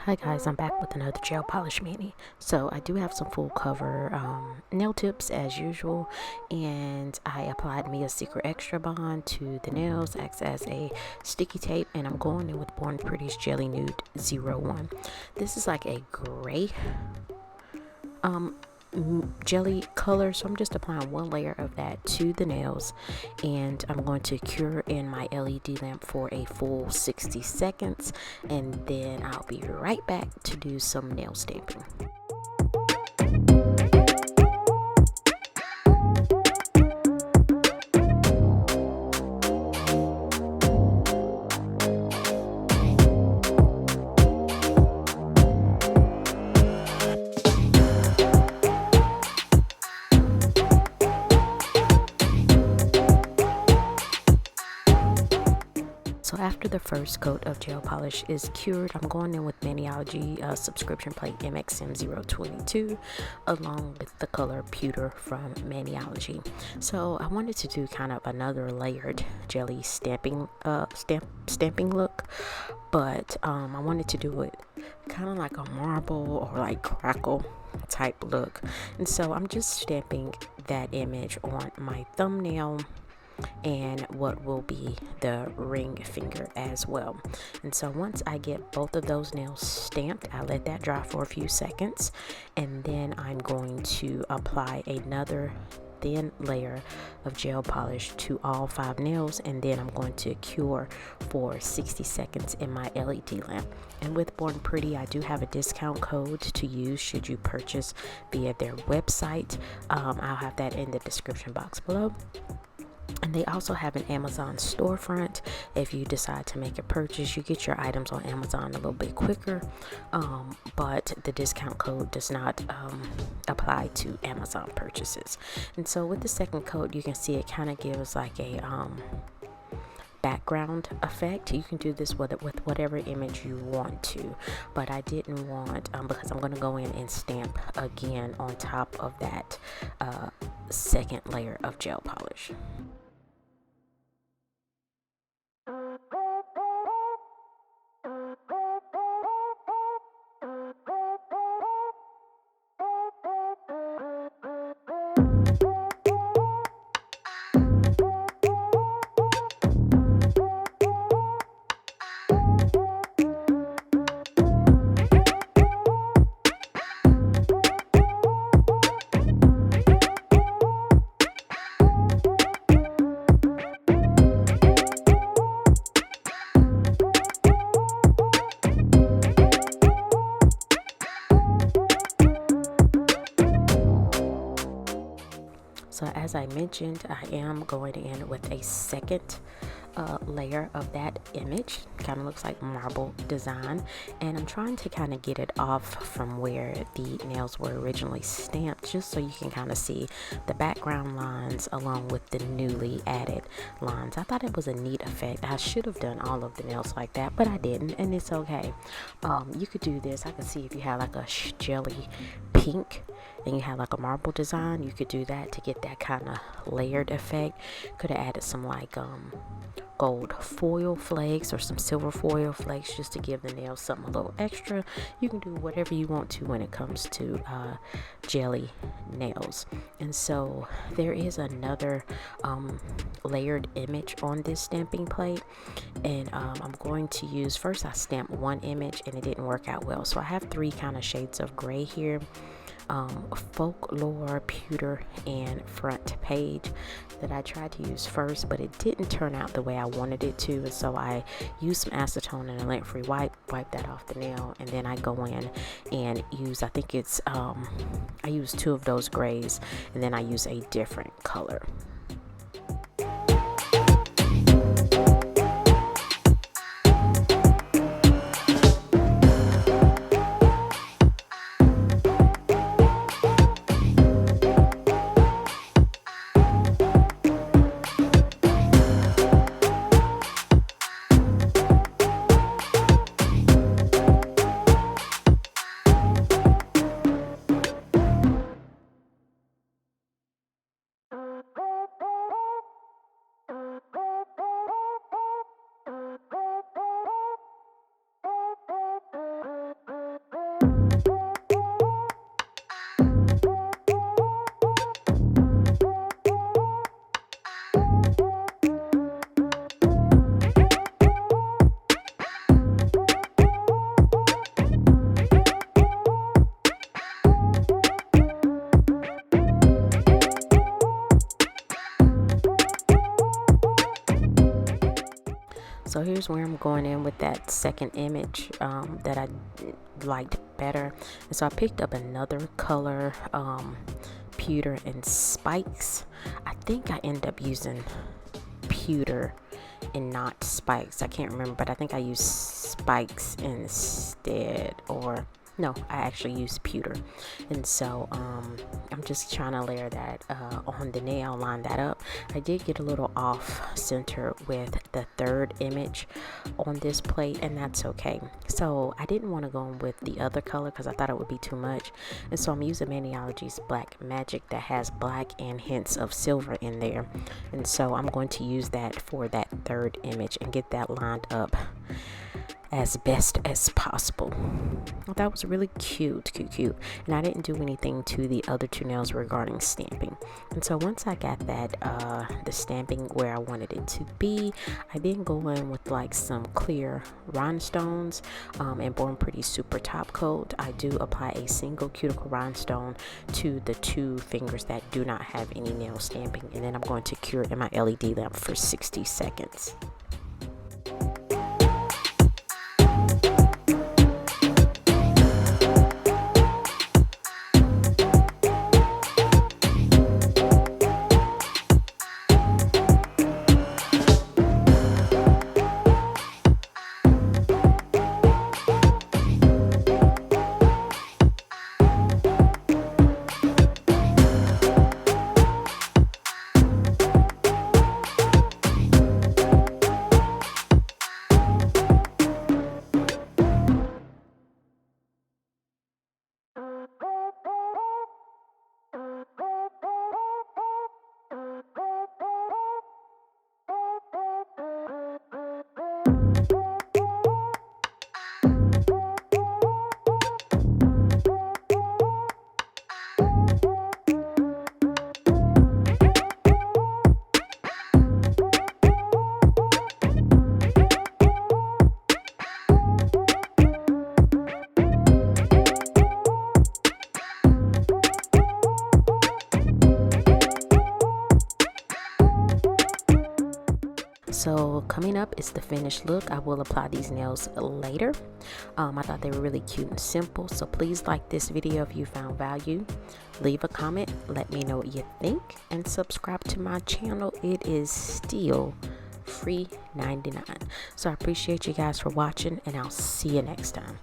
Hi guys, I'm back with another gel polish mini. So I do have some full cover nail tips as usual, and I applied Mia Secret Extra Bond to the nails, acts as a sticky tape, and I'm going in with Born Pretty's Jelly Nude 01. This is like a gray jelly color, so I'm just applying one layer of that to the nails, and I'm going to cure in my LED lamp for a full 60 seconds, and then I'll be right back to do some nail stamping. So after the first coat of gel polish is cured, I'm going in with Maniology subscription plate 𝑀XM022 along with the color Pewter from Maniology. So I wanted to do kind of another layered jelly stamping look, but I wanted to do it kind of like a marble or like crackle type look, and so I'm just stamping that image on my thumbnail and what will be the ring finger as well. And so once I get both of those nails stamped, I let that dry for a few seconds, and then I'm going to apply another thin layer of gel polish to all 5 nails, and then I'm going to cure for 60 seconds in my LED lamp. And with Born Pretty, I do have a discount code to use should you purchase via their website. I'll have that in the description box below. And they also have an Amazon storefront. If you decide to make a purchase, you get your items on Amazon a little bit quicker, but the discount code does not apply to Amazon purchases. And so with the second coat, you can see it kind of gives like a background effect. You can do this with whatever image you want to, but I didn't want, because I'm going to go in and stamp again on top of that second layer of gel polish. So as I mentioned, I am going in with a second layer of that image. Kind of looks like marble design, and I'm trying to kind of get it off from where the nails were originally stamped, just so you can kind of see the background lines along with the newly added lines. I thought it was a neat effect. I should have done all of the nails like that, but I didn't, and it's okay. You could do this. I could see if you had like a jelly pink and you have like a marble design, you could do that to get that kind of layered effect. Could have added some like gold foil flakes or some silver foil flakes just to give the nails something a little extra. You can do whatever you want to when it comes to jelly nails. And so there is another layered image on this stamping plate, and I'm going to use, first I stamped one image and it didn't work out well, so I have 3 kind of shades of gray here. Folklore, Pewter, and Front Page that I tried to use first, but it didn't turn out the way I wanted it to, and so I used some acetone and a lint-free wipe that off the nail, and then I go in and use, I think it's I use 2 of those grays, and then I use a different color. So here's where I'm going in with that second image that I liked better. And so I picked up another color, pewter and spikes. I think I end up using pewter and not spikes. I can't remember, but I think I used spikes instead, or no, I actually used pewter. And so I'm just trying to layer that on the nail, line that up. I did get a little off center with the third image on this plate, and that's okay. So I didn't want to go in with the other color because I thought it would be too much, and so I'm using Maniology's Black Magic that has black and hints of silver in there. And so I'm going to use that for that third image and get that lined up as best as possible. That was really cute. And I didn't do anything to the other two nails regarding stamping. And so once I got that the stamping where I wanted it to be, I then go in with like some clear rhinestones and Born Pretty Super Top Coat. I do apply a single cuticle rhinestone to the two fingers that do not have any nail stamping, and then I'm going to cure it in my LED lamp for 60 seconds. So coming up is the finished look. I will apply these nails later. I thought they were really cute and simple. So please like this video if you found value. Leave a comment, let me know what you think, and subscribe to my channel. It is still free $99. So I appreciate you guys for watching, and I'll see you next time.